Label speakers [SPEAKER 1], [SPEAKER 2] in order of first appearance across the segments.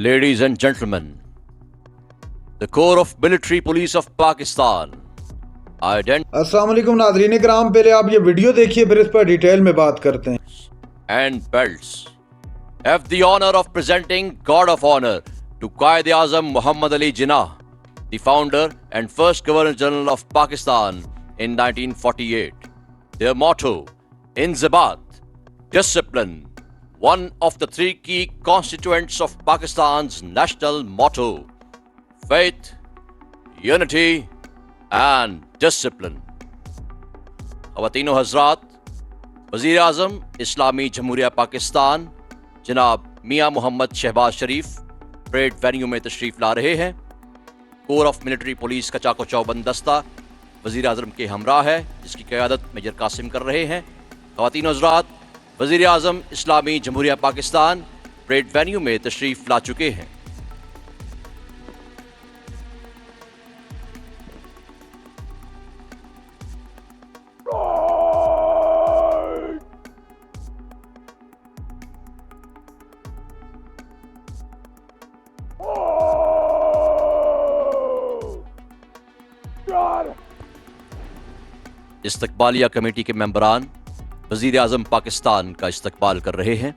[SPEAKER 1] Ladies and gentlemen, the Corps of Military Police of Pakistan
[SPEAKER 2] السلام علیکم ناظرین کرام، پہلے آپ یہ ویڈیو دیکھیے پھر اس پر ڈیٹیل میں بات کرتے ہیں.
[SPEAKER 1] and belts have the honor of presenting Guard of Honor to Quaid-e-Azam Muhammad Ali Jinnah, the founder and first Governor General of Pakistan in 1948. Their motto, Inzibat, discipline, one of the three key constituents of Pakistan's national motto, faith, unity and discipline. خواتین و حضرات، وزیر اعظم اسلامی جمہوریہ پاکستان جناب میاں محمد شہباز شریف parade venue میں تشریف لا رہے ہیں. کور آف ملٹری پولیس کا چاق و چوبند دستہ وزیر اعظم کے ہمراہ ہے، جس کی قیادت میجر قاسم کر رہے ہیں. خواتین و حضرات، وزیر اعظم اسلامی جمہوریہ پاکستان پریڈ وینیو میں تشریف لا چکے ہیں. استقبالیہ کمیٹی کے ممبران وزیر اعظم پاکستان کا استقبال کر رہے ہیں.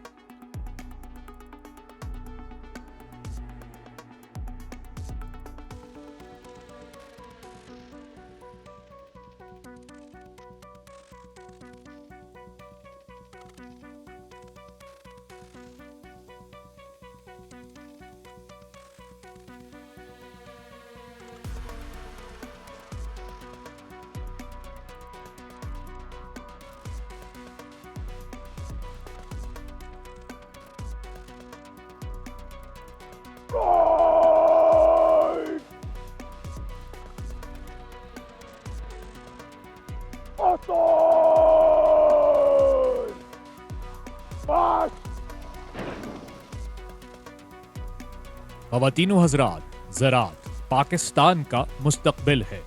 [SPEAKER 3] خواتین و حضرات، زراعت پاکستان کا مستقبل ہے.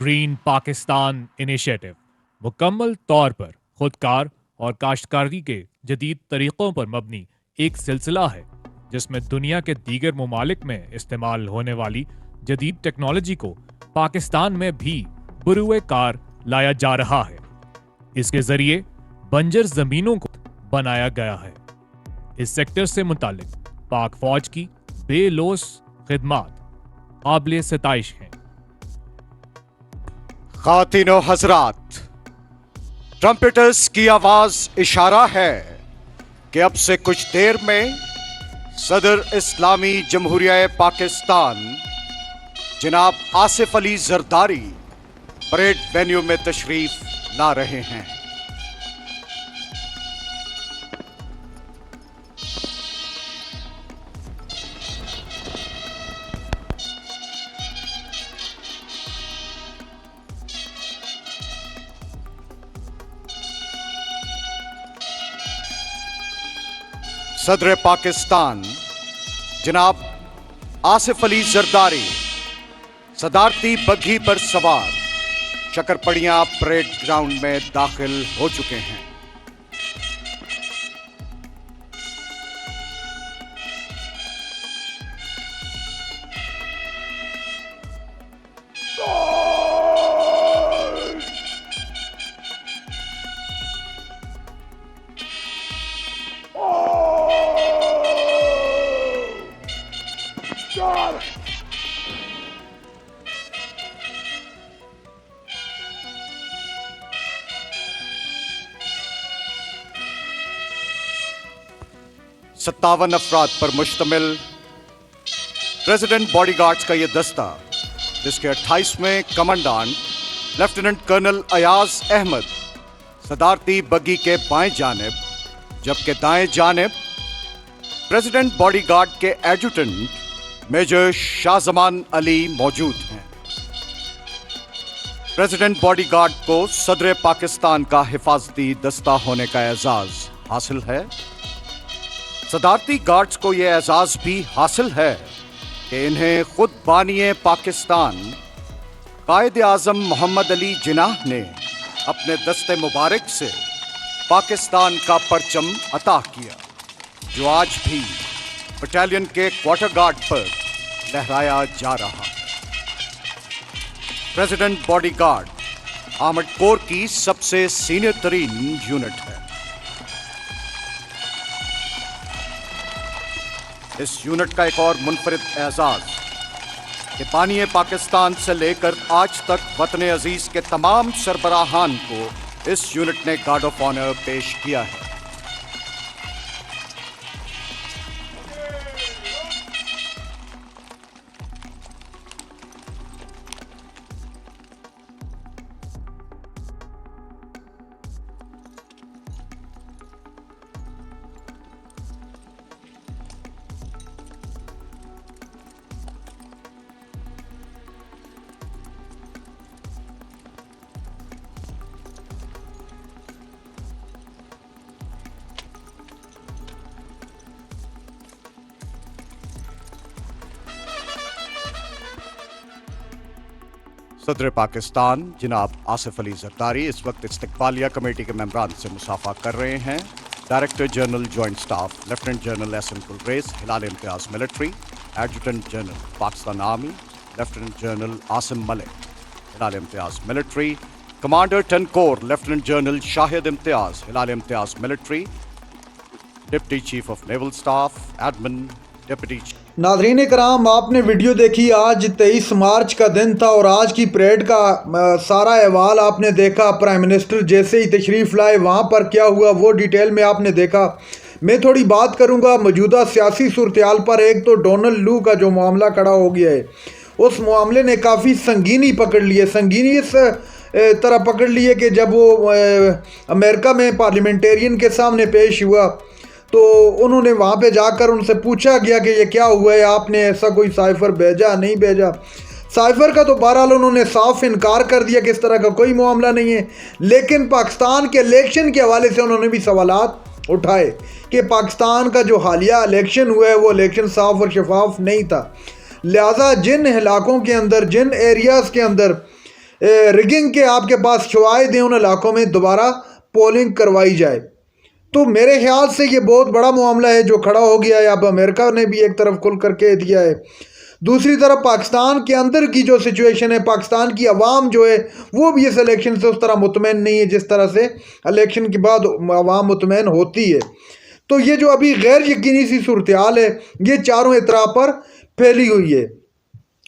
[SPEAKER 3] گرین پاکستان انیشیٹو مکمل طور پر خودکار اور کاشتکاری کے جدید طریقوں پر مبنی ایک سلسلہ ہے، جس میں دنیا کے دیگر ممالک میں استعمال ہونے والی جدید ٹیکنالوجی کو پاکستان میں بھی بروئے کار لایا جا رہا ہے. اس کے ذریعے بنجر زمینوں کو بنایا گیا ہے. اس سیکٹر سے متعلق پاک فوج کی بے لوث خدمات قابل ستائش ہیں.
[SPEAKER 4] خواتین و حضرات، ٹرمپٹرز کی آواز اشارہ ہے کہ اب سے کچھ دیر میں صدر اسلامی جمہوریہ پاکستان جناب آصف علی زرداری پریڈ وینیو میں تشریف لا رہے ہیں. صدر پاکستان جناب آصف علی زرداری صدارتی بگھی پر سوار شکرپڑیاں پریڈ گراؤنڈ میں داخل ہو چکے ہیں. ستاون افراد پر مشتمل پریزیڈنٹ باڈی گارڈز کا یہ دستہ، جس کے 28ویں کمانڈانٹ لیفٹیننٹ کرنل ایاز احمد صدارتی بگی کے بائیں جانب، جبکہ دائیں جانب پریزیڈنٹ باڈی گارڈ کے ایڈجوٹنٹ میجر شاہ زمان علی موجود ہیں. پریزیڈنٹ باڈی گارڈ کو صدر پاکستان کا حفاظتی دستہ ہونے کا اعزاز حاصل ہے. صدارتی گارڈز کو یہ اعزاز بھی حاصل ہے کہ انہیں خود بانی پاکستان قائد اعظم محمد علی جناح نے اپنے دست مبارک سے پاکستان کا پرچم عطا کیا، جو آج بھی बटालियन के क्वार्टर गार्ड पर लहराया जा रहा है। प्रेसिडेंट बॉडीगार्ड आर्मर्ड कोर की सबसे सीनियर तरीन यूनिट है। इस यूनिट का एक और मुनफरिद एजाज कि बानी पाकिस्तान से लेकर आज तक वतन अजीज के तमाम सरबराहान को इस यूनिट ने गार्ड ऑफ ऑनर पेश किया है। सदर पाकिस्तान जनाब आसिफ अली जरदारी इस वक्त इस्तकबालिया कमेटी के मेंबरान से मुसाफा कर रहे हैं। Director general joint staff lieutenant general S M कुलरेज Hilal Imtiaz military, adjutant general Pakistan army lieutenant general Asim Malik Hilal Imtiaz military, commander 10 corps lieutenant general Shahid Imtiaz Hilal Imtiaz military, deputy chief of naval staff admin deputy.
[SPEAKER 2] नाज़रीन कराम, आपने वीडियो देखी। आज 23 मार्च का दिन था और आज की परेड का सारा अहवाल आपने देखा। प्राइम मिनिस्टर जैसे ही तशरीफ़ लाए वहाँ पर क्या हुआ वो डिटेल में आपने देखा। मैं थोड़ी बात करूँगा मौजूदा सियासी सूरत-ए-हाल पर। एक तो डोनाल्ड लू का जो मामला खड़ा हो गया है, उस मामले ने काफ़ी संगीनी पकड़ ली है। संगीनी इस तरह पकड़ ली है कि जब वो अमेरिका में पार्लियामेंटेरियन के सामने पेश हुआ तो उन्होंने वहाँ पे जाकर उनसे पूछा गया कि ये क्या हुआ है, आपने ऐसा कोई साइफ़र भेजा नहीं भेजा। साइफ़र का तो बहरहाल उन्होंने साफ इनकार कर दिया कि इस तरह का कोई मामला नहीं है। लेकिन पाकिस्तान के इलेक्शन के हवाले से उन्होंने भी सवालात उठाए कि पाकिस्तान का जो हालिया इलेक्शन हुआ है वो इलेक्शन साफ और शफाफ नहीं था। लिहाजा जिन इलाकों के अंदर, जिन एरियाज़ के अंदर रिगिंग के आपके पास शवाहिद हैं, उन इलाकों में दोबारा पोलिंग करवाई जाए। तो मेरे ख्याल से ये बहुत बड़ा मामला है जो खड़ा हो गया है। अब अमेरिका ने भी एक तरफ खुल करके दिया है, दूसरी तरफ पाकिस्तान के अंदर की जो सिचुएशन है, पाकिस्तान की आवाम जो है वो भी इस इलेक्शन से उस तरह मुतमईन नहीं है जिस तरह से इलेक्शन के बाद आवाम मुतमईन होती है। तो ये जो अभी गैर यकीनी सी सूरत-ए-हाल है ये चारों इतरा पर फैली हुई है।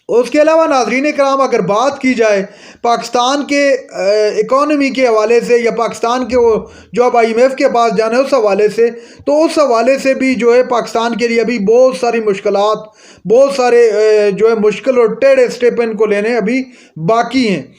[SPEAKER 2] उसके अलावा नाज़रीन कराम, अगर बात की जाए पाकिस्तान के इकॉनमी के हवाले से या पाकिस्तान के वो जो अब IMF के पास जाना है उस हवाले से, तो उस हवाले से भी जो है पाकिस्तान के लिए अभी बहुत सारी मुश्किलात, बहुत सारे जो है मुश्किल और टेढ़े स्टेप इनको लेने अभी बाकी हैं।